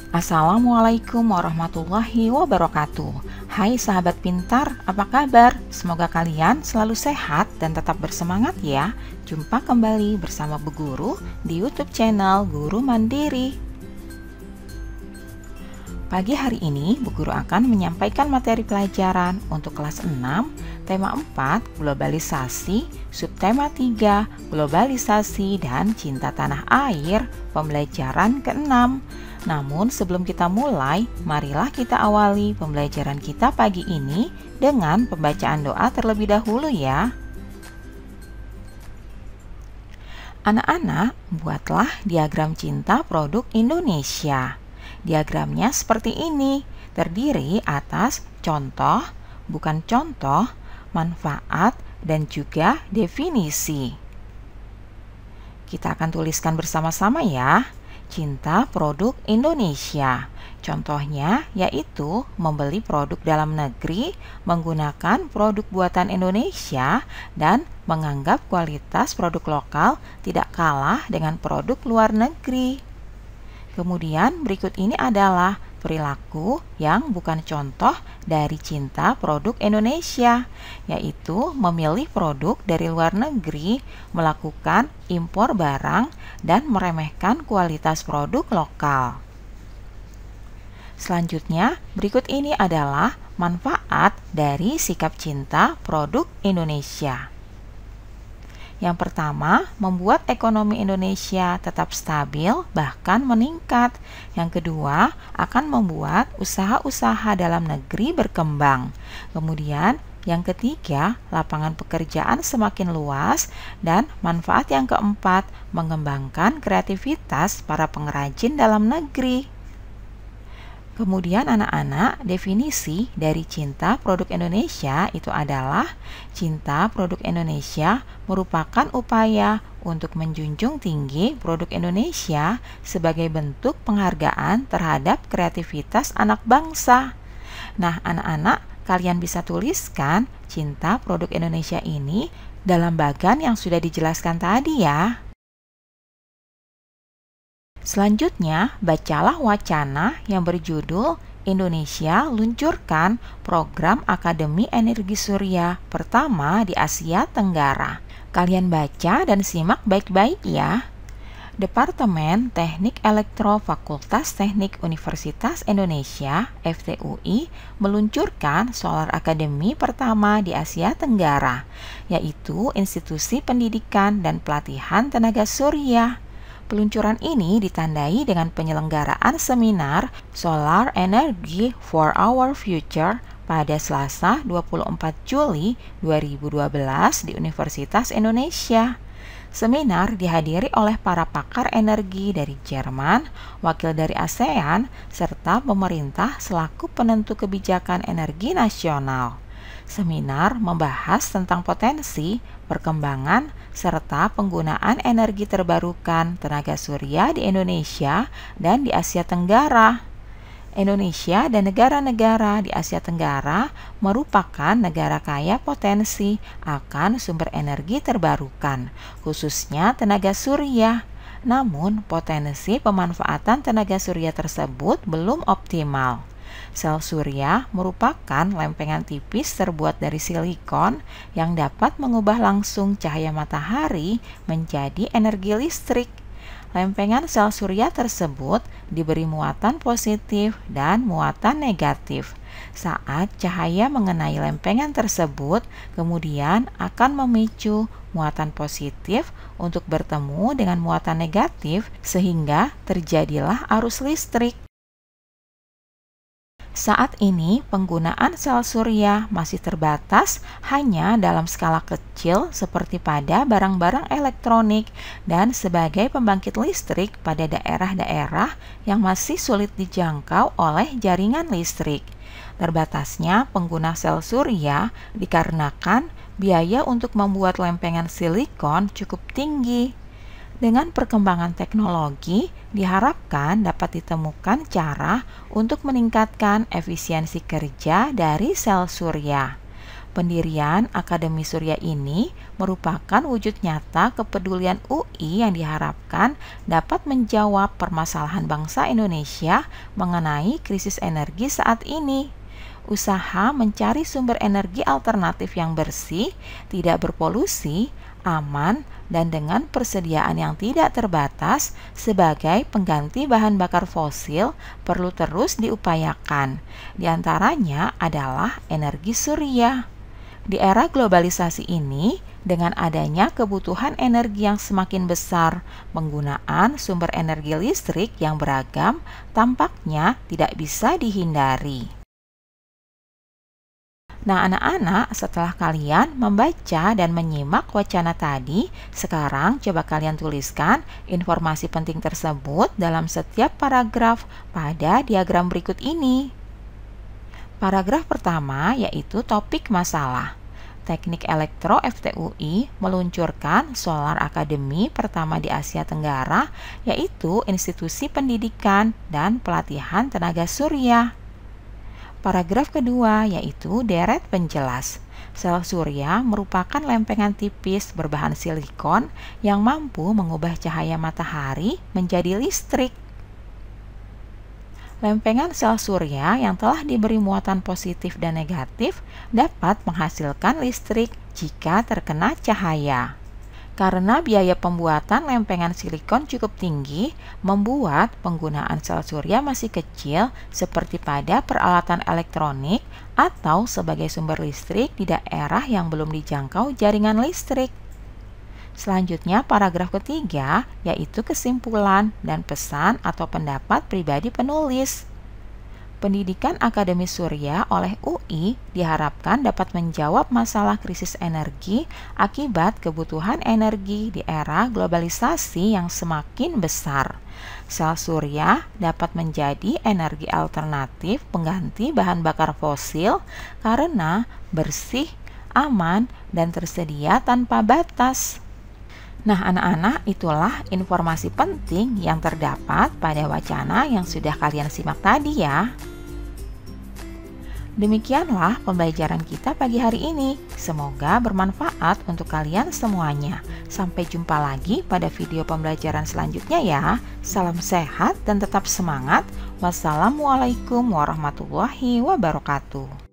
Assalamualaikum warahmatullahi wabarakatuh. Hai sahabat pintar, apa kabar? Semoga kalian selalu sehat dan tetap bersemangat ya. Jumpa kembali bersama Bu Guru di YouTube channel Guru Mandiri. Pagi hari ini Bu Guru akan menyampaikan materi pelajaran untuk kelas 6, tema 4 globalisasi, subtema 3 globalisasi dan cinta tanah air, pembelajaran ke-6. Namun sebelum kita mulai, marilah kita awali pembelajaran kita pagi ini dengan pembacaan doa terlebih dahulu ya. Anak-anak, buatlah diagram cinta produk Indonesia. Diagramnya seperti ini, terdiri atas contoh, bukan contoh, manfaat, dan juga definisi. Kita akan tuliskan bersama-sama ya. Cinta produk Indonesia. Contohnya yaitu membeli produk dalam negeri, menggunakan produk buatan Indonesia, dan menganggap kualitas produk lokal tidak kalah dengan produk luar negeri. Kemudian berikut ini adalah perilaku yang bukan contoh dari cinta produk Indonesia, yaitu memilih produk dari luar negeri, melakukan impor barang, dan meremehkan kualitas produk lokal. Selanjutnya, berikut ini adalah manfaat dari sikap cinta produk Indonesia. Yang pertama, membuat ekonomi Indonesia tetap stabil bahkan meningkat. Yang kedua, akan membuat usaha-usaha dalam negeri berkembang. Kemudian, yang ketiga, lapangan pekerjaan semakin luas. Dan manfaat yang keempat, mengembangkan kreativitas para pengrajin dalam negeri. Kemudian anak-anak, definisi dari cinta produk Indonesia itu adalah cinta produk Indonesia merupakan upaya untuk menjunjung tinggi produk Indonesia sebagai bentuk penghargaan terhadap kreativitas anak bangsa. Nah, anak-anak, kalian bisa tuliskan cinta produk Indonesia ini dalam bagan yang sudah dijelaskan tadi ya. Selanjutnya, bacalah wacana yang berjudul Indonesia luncurkan program Akademi Energi Surya pertama di Asia Tenggara. Kalian baca dan simak baik-baik ya. Departemen Teknik Elektro Fakultas Teknik Universitas Indonesia (FTUI) meluncurkan Solar Academy pertama di Asia Tenggara, yaitu institusi pendidikan dan pelatihan tenaga surya. Peluncuran ini ditandai dengan penyelenggaraan seminar Solar Energy for Our Future pada Selasa 24 Juli 2012 di Universitas Indonesia. Seminar dihadiri oleh para pakar energi dari Jerman, wakil dari ASEAN, serta pemerintah selaku penentu kebijakan energi nasional. Seminar membahas tentang potensi, perkembangan, serta penggunaan energi terbarukan tenaga surya di Indonesia dan di Asia Tenggara. Indonesia dan negara-negara di Asia Tenggara merupakan negara kaya potensi akan sumber energi terbarukan, khususnya tenaga surya. Namun, potensi pemanfaatan tenaga surya tersebut belum optimal. Sel surya merupakan lempengan tipis terbuat dari silikon yang dapat mengubah langsung cahaya matahari menjadi energi listrik. Lempengan sel surya tersebut diberi muatan positif dan muatan negatif. Saat cahaya mengenai lempengan tersebut, kemudian akan memicu muatan positif untuk bertemu dengan muatan negatif sehingga terjadilah arus listrik. Saat ini, penggunaan sel surya masih terbatas hanya dalam skala kecil seperti pada barang-barang elektronik dan sebagai pembangkit listrik pada daerah-daerah yang masih sulit dijangkau oleh jaringan listrik. Terbatasnya pengguna sel surya dikarenakan biaya untuk membuat lempengan silikon cukup tinggi. Dengan perkembangan teknologi, diharapkan dapat ditemukan cara untuk meningkatkan efisiensi kerja dari sel surya. Pendirian Akademi Surya ini merupakan wujud nyata kepedulian UI yang diharapkan dapat menjawab permasalahan bangsa Indonesia mengenai krisis energi saat ini. Usaha mencari sumber energi alternatif yang bersih, tidak berpolusi, aman, dan dengan persediaan yang tidak terbatas sebagai pengganti bahan bakar fosil perlu terus diupayakan. Di antaranya adalah energi surya. Di era globalisasi ini, dengan adanya kebutuhan energi yang semakin besar, penggunaan sumber energi listrik yang beragam tampaknya tidak bisa dihindari. Nah, anak-anak, setelah kalian membaca dan menyimak wacana tadi, sekarang coba kalian tuliskan informasi penting tersebut dalam setiap paragraf pada diagram berikut ini. Paragraf pertama yaitu topik masalah. Teknik Elektro FTUI meluncurkan Solar Academy pertama di Asia Tenggara, yaitu institusi pendidikan dan pelatihan tenaga surya. Paragraf kedua yaitu deret penjelas. Sel surya merupakan lempengan tipis berbahan silikon yang mampu mengubah cahaya matahari menjadi listrik. Lempengan sel surya yang telah diberi muatan positif dan negatif dapat menghasilkan listrik jika terkena cahaya. Karena biaya pembuatan lempengan silikon cukup tinggi, membuat penggunaan sel surya masih kecil seperti pada peralatan elektronik atau sebagai sumber listrik di daerah yang belum dijangkau jaringan listrik. Selanjutnya, paragraf ketiga yaitu kesimpulan dan pesan atau pendapat pribadi penulis. Pendidikan Akademi Surya oleh UI diharapkan dapat menjawab masalah krisis energi akibat kebutuhan energi di era globalisasi yang semakin besar. Sel surya dapat menjadi energi alternatif pengganti bahan bakar fosil karena bersih, aman, dan tersedia tanpa batas. Nah, anak-anak, itulah informasi penting yang terdapat pada wacana yang sudah kalian simak tadi ya. Demikianlah pembelajaran kita pagi hari ini. Semoga bermanfaat untuk kalian semuanya. Sampai jumpa lagi pada video pembelajaran selanjutnya ya. Salam sehat dan tetap semangat. Wassalamualaikum warahmatullahi wabarakatuh.